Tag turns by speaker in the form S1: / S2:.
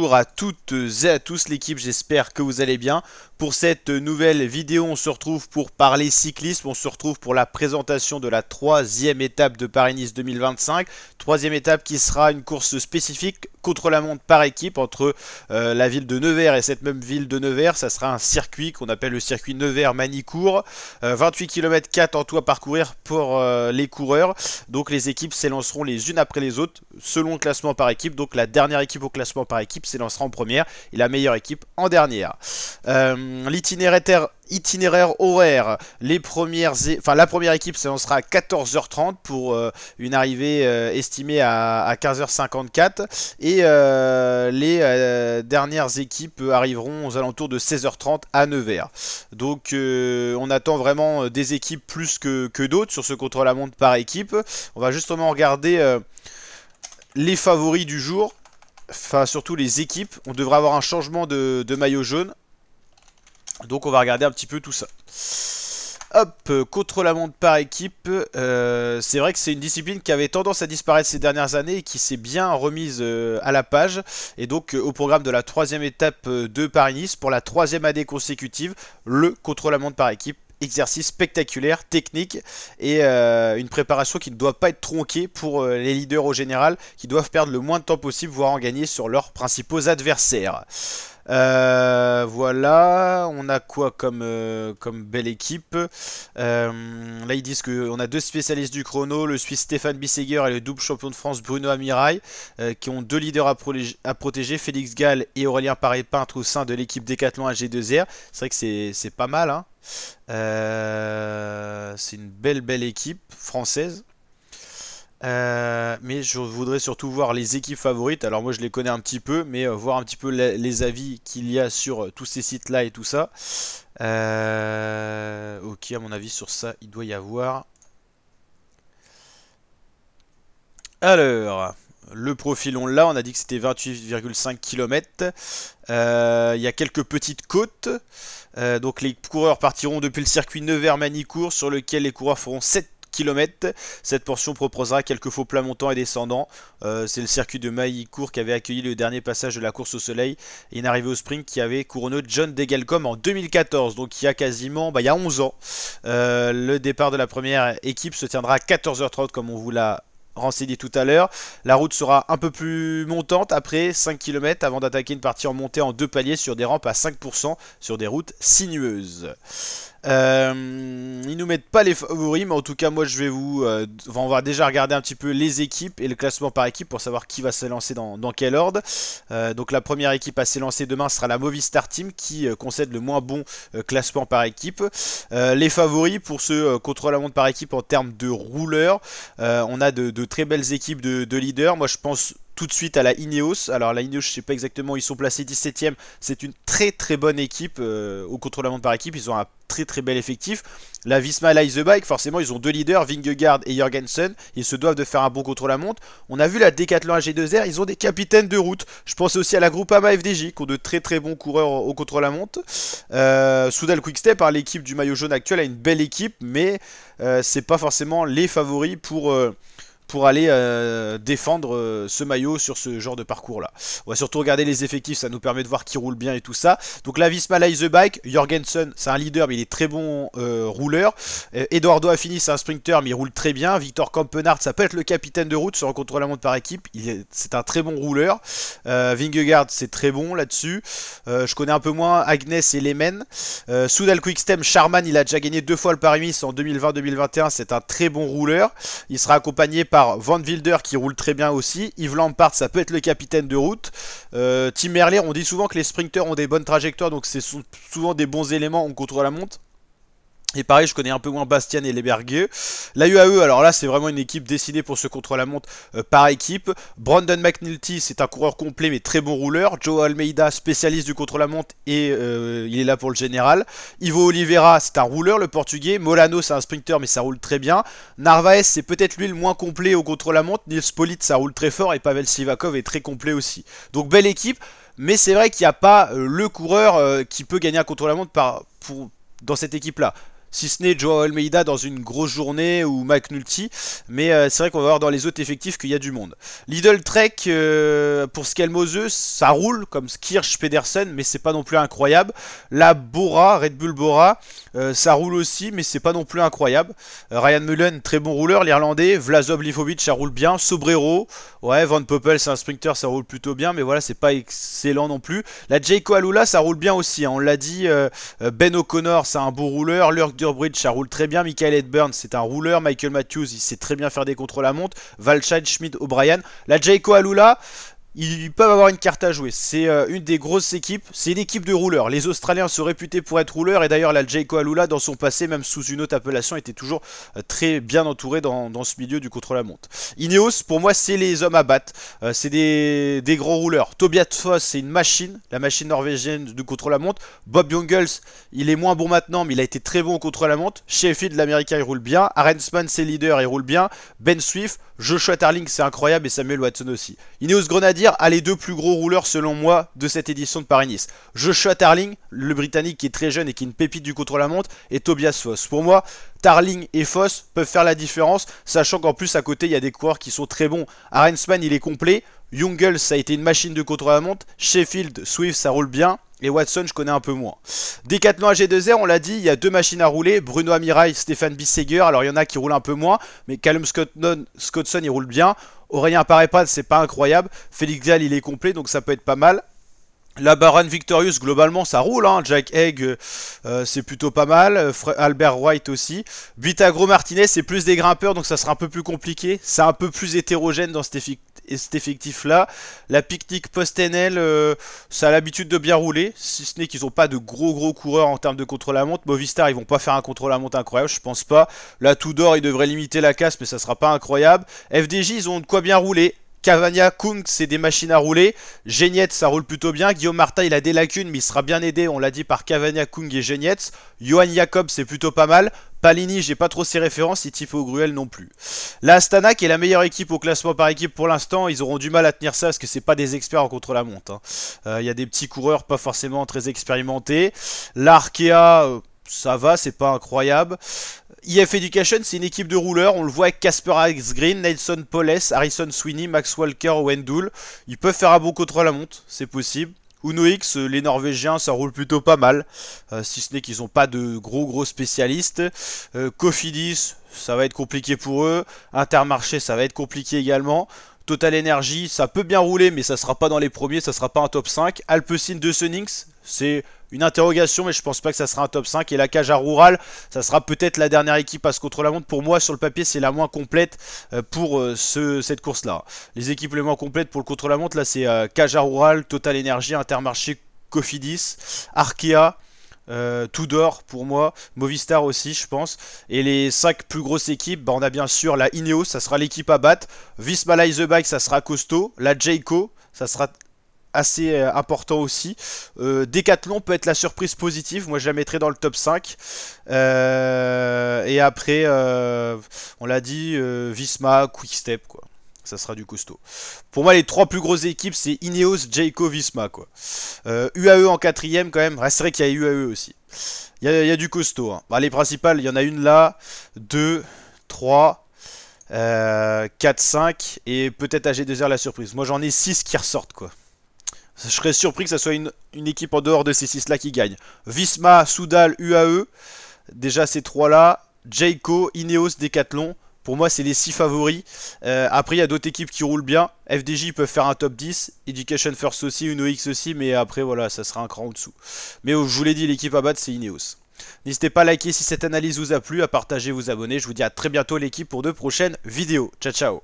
S1: Bonjour à toutes et à tous l'équipe, j'espère que vous allez bien. Pour cette nouvelle vidéo, on se retrouve pour parler cyclisme, on se retrouve pour la présentation de la troisième étape de Paris-Nice 2025. Troisième étape qui sera une course spécifique contre-la-montre par équipe entre la ville de Nevers et cette même ville de Nevers. Ça sera un circuit qu'on appelle le circuit Nevers-Manicourt. 28 km 4 en tout à parcourir pour les coureurs. Donc les équipes s'élanceront les unes après les autres selon le classement par équipe. Donc la dernière équipe au classement par équipe s'élancera en première et la meilleure équipe en dernière. L'itinéraire horaire, la première équipe s'élancera à 14h30 pour une arrivée estimée à 15h54 et les dernières équipes arriveront aux alentours de 16h30 à Nevers. Donc on attend vraiment des équipes plus que d'autres sur ce contre-la-montre par équipe. On va justement regarder les favoris du jour, enfin surtout les équipes. On devrait avoir un changement de maillot jaune. Donc on va regarder un petit peu tout ça. Hop, contre-la-montre par équipe, c'est vrai que c'est une discipline qui avait tendance à disparaître ces dernières années et qui s'est bien remise à la page. Et donc au programme de la troisième étape de Paris-Nice, pour la troisième année consécutive, le contre-la-montre par équipe. Exercice spectaculaire, technique et une préparation qui ne doit pas être tronquée pour les leaders au général, qui doivent perdre le moins de temps possible, voire en gagner sur leurs principaux adversaires. Voilà, on a quoi comme belle équipe. Là ils disent qu'on a deux spécialistes du chrono, le Suisse Stéphane Bisseguer et le double champion de France Bruno Amirail, qui ont deux leaders à protéger, Félix Gall et Aurélien Paré-Peintre au sein de l'équipe Décathlon AG2R. C'est vrai que c'est pas mal, hein. C'est une belle équipe française. Mais je voudrais surtout voir les équipes favorites. Alors moi je les connais un petit peu, mais voir un petit peu les avis qu'il y a sur tous ces sites là et tout ça. Ok, à mon avis sur ça il doit y avoir. Alors, le profil on l'a, on a dit que c'était 28,5 km. Il y a quelques petites côtes. Donc les coureurs partiront depuis le circuit Nevers-Manicourt sur lequel les coureurs feront 7 km. Cette portion proposera quelques faux plats montants et descendants. C'est le circuit de Manicourt qui avait accueilli le dernier passage de la course au soleil et une arrivée au sprint qui avait couronné John Degelcom en 2014, donc il y a quasiment, il y a 11 ans. Le départ de la première équipe se tiendra à 14h30 comme on vous l'a renseigné tout à l'heure. La route sera un peu plus montante après 5 km avant d'attaquer une partie en montée en deux paliers sur des rampes à 5% sur des routes sinueuses. Ils nous mettent pas les favoris, mais en tout cas moi je vais on va déjà regarder un petit peu les équipes et le classement par équipe pour savoir qui va s'élancer dans quel ordre. Donc la première équipe à s'élancer demain sera la Movistar Team qui concède le moins bon classement par équipe. Les favoris pour ce contre-la-montre par équipe en termes de rouleurs, on a de très belles équipes de leaders. Moi je pense tout de suite à la Ineos. Alors la Ineos, je sais pas exactement où ils sont placés, 17ème. C'est une très bonne équipe au contre-la-montre par équipe. Ils ont un très bel effectif. La Visma Light the Bike, forcément ils ont deux leaders, Vingegaard et Jorgensen. Ils se doivent de faire un bon contre-la-montre. On a vu la Décathlon AG2R, ils ont des capitaines de route. Je pense aussi à la Groupama FDJ qui ont de très bons coureurs au contre-la-montre. Soudal Quickstep, hein, l'équipe du maillot jaune actuel, a une belle équipe, mais c'est pas forcément les favoris pour aller défendre ce maillot sur ce genre de parcours là. On va surtout regarder les effectifs, ça nous permet de voir qui roule bien et tout ça. Donc la Visma Light the Bike, Jorgensen c'est un leader mais il est très bon rouleur. Eduardo Affini c'est un sprinter mais il roule très bien. Victor Campenard ça peut être le capitaine de route sur un contre-la-montre par équipe, c'est un très bon rouleur. Vingegaard c'est très bon là-dessus. Je connais un peu moins Agnès et Lehmann. Soudal Quickstep, Charman il a déjà gagné 2 fois le Paris-Nice en 2020-2021, c'est un très bon rouleur. Il sera accompagné par Van Wilder qui roule très bien aussi. Yves Lampard ça peut être le capitaine de route. Tim Merlier, on dit souvent que les sprinters ont des bonnes trajectoires, donc c'est souvent des bons éléments en contre-la-montre. Et pareil, je connais un peu moins Bastien et Lebergueux. La UAE, alors là, c'est vraiment une équipe dessinée pour ce contre-la-montre par équipe. Brandon McNulty, c'est un coureur complet mais très bon rouleur. Joe Almeida, spécialiste du contre-la-montre et il est là pour le général. Ivo Oliveira, c'est un rouleur, le portugais. Molano, c'est un sprinter mais ça roule très bien. Narvaez, c'est peut-être lui le moins complet au contre-la-montre. Nils Politt, ça roule très fort et Pavel Sivakov est très complet aussi. Donc belle équipe, mais c'est vrai qu'il n'y a pas le coureur qui peut gagner un contre-la-montre dans cette équipe-là. si ce n'est Joao Almeida dans une grosse journée ou McNulty, mais c'est vrai qu'on va voir dans les autres effectifs qu'il y a du monde. Lidl Trek, pour Skelmose, ça roule comme Kirsch, Pedersen, mais c'est pas non plus incroyable. La Bora, Red Bull Bora, ça roule aussi, mais c'est pas non plus incroyable. Ryan Mullen, très bon rouleur, l'Irlandais. Vlasov Lifovic, ça roule bien. Sobrero, ouais, Van Poppel, c'est un sprinter, ça roule plutôt bien, mais voilà, c'est pas excellent non plus. La Jayco Alula, ça roule bien aussi, hein, on l'a dit. Ben O'Connor, c'est un beau rouleur. Lurk Durbridge, ça roule très bien. Michael Edburn, c'est un rouleur. Michael Matthews, il sait très bien faire des contre-la-montre. Valscheid, Schmidt, O'Brien. La Jayco Alula, ils peuvent avoir une carte à jouer. C'est une des grosses équipes. C'est une équipe de rouleurs. Les Australiens sont réputés pour être rouleurs. Et d'ailleurs, la Jayco Alula, dans son passé, même sous une autre appellation, était toujours très bien entourée dans ce milieu du contre-la-montre. Ineos, pour moi, c'est les hommes à battre. C'est des grands rouleurs. Tobias Foss, c'est une machine. La machine norvégienne du contre-la-montre. Bob Jungels, il est moins bon maintenant, mais il a été très bon au contre-la-montre. Sheffield, l'américain, il roule bien. Arensman, c'est leader, il roule bien. Ben Swift, Joshua Tarling, c'est incroyable. Et Samuel Watson aussi. Ineos Grenadier a les deux plus gros rouleurs selon moi de cette édition de Paris-Nice. Joshua Tarling, le Britannique qui est très jeune et qui est une pépite du contre-la-montre, et Tobias Foss. Pour moi, Tarling et Foss peuvent faire la différence, sachant qu'en plus à côté il y a des coureurs qui sont très bons. Arensman, il est complet. Jungels, ça a été une machine de contre-la-montre. Sheffield, Swift, ça roule bien. Et Watson, je connais un peu moins. Decathlon AG2R, on l'a dit, il y a deux machines à rouler. Bruno Amirail, Stéphane Bisseger. Alors il y en a qui roulent un peu moins, mais Callum Scottson, il roule bien. Aurélien Parepad, c'est pas incroyable. Félix Gall, il est complet, donc ça peut être pas mal. La Baron Victorious, globalement, ça roule. Hein. Jack Egg, c'est plutôt pas mal. Albert White aussi. Buitagro Martinez, c'est plus des grimpeurs, donc ça sera un peu plus compliqué. C'est un peu plus hétérogène dans cet effectif-là. La Picnic Post-NL, ça a l'habitude de bien rouler, si ce n'est qu'ils n'ont pas de gros coureurs en termes de contre-la-montre. Movistar, ils vont pas faire un contre-la-montre incroyable, je pense pas. La Tudor, ils devraient limiter la casse, mais ça sera pas incroyable. FDJ, ils ont de quoi bien rouler. Cavagna, Kung, c'est des machines à rouler. Genietz, ça roule plutôt bien. Guillaume Martin, il a des lacunes, mais il sera bien aidé, on l'a dit, par Cavagna, Kung et Genietz. Johan Jacob, c'est plutôt pas mal. Palini, j'ai pas trop ses références, et Tifo Gruel non plus. La Astana, qui est la meilleure équipe au classement par équipe pour l'instant, ils auront du mal à tenir ça, parce que c'est pas des experts en contre-la-montre. Il y a des petits coureurs pas forcément très expérimentés. L'Arkea, ça va, c'est pas incroyable. IF Education, c'est une équipe de rouleurs. On le voit avec Casper Asgreen, Nelson Poles, Harrison Sweeney, Max Walker, Wendell. Ils peuvent faire un bon contre-la-montre, c'est possible. Uno X, les Norvégiens, ça roule plutôt pas mal. Si ce n'est qu'ils n'ont pas de gros spécialistes. Cofidis, ça va être compliqué pour eux. Intermarché, ça va être compliqué également. Total Energy, ça peut bien rouler, mais ça sera pas dans les premiers, ça sera pas un top 5. Alpecin de Sunnings, c'est une interrogation, mais je pense pas que ça sera un top 5. Et la Caja Rural, ça sera peut-être la dernière équipe à se contre-la-montre. Pour moi, sur le papier, c'est la moins complète pour cette course-là. Les équipes les moins complètes pour le contre-la-montre, là, c'est Caja Rural, Total Energy, Intermarché, Cofidis, Arkea. Tudor pour moi, Movistar aussi je pense. Et les 5 plus grosses équipes, bah, on a bien sûr la Ineos, ça sera l'équipe à battre. Visma Leisebike, ça sera costaud. La Jayco, ça sera assez important aussi. Decathlon peut être la surprise positive, moi je la mettrai dans le top 5. Et après, on l'a dit, Visma, Quickstep quoi. Ça sera du costaud. Pour moi, les 3 plus grosses équipes, c'est Ineos, Jayco, Visma, quoi. UAE en 4ème, quand même. C'est vrai qu'il y a UAE aussi. Il y a du costaud. Hein. Bah, les principales, il y en a une là, 2, 3, 4, 5, et peut-être AG2R la surprise. Moi, j'en ai 6 qui ressortent, quoi. Je serais surpris que ça soit une équipe en dehors de ces 6-là qui gagne. Visma, Soudal, UAE. Déjà, ces 3-là. Jayco, Ineos, Decathlon. Pour moi, c'est les 6 favoris. Après, il y a d'autres équipes qui roulent bien. FDJ peuvent faire un top 10. Education First aussi, Uno X aussi. Mais après, voilà, ça sera un cran en dessous. Mais je vous l'ai dit, l'équipe à battre, c'est Ineos. N'hésitez pas à liker si cette analyse vous a plu, à partager, vous abonner. Je vous dis à très bientôt l'équipe pour de prochaines vidéos. Ciao, ciao.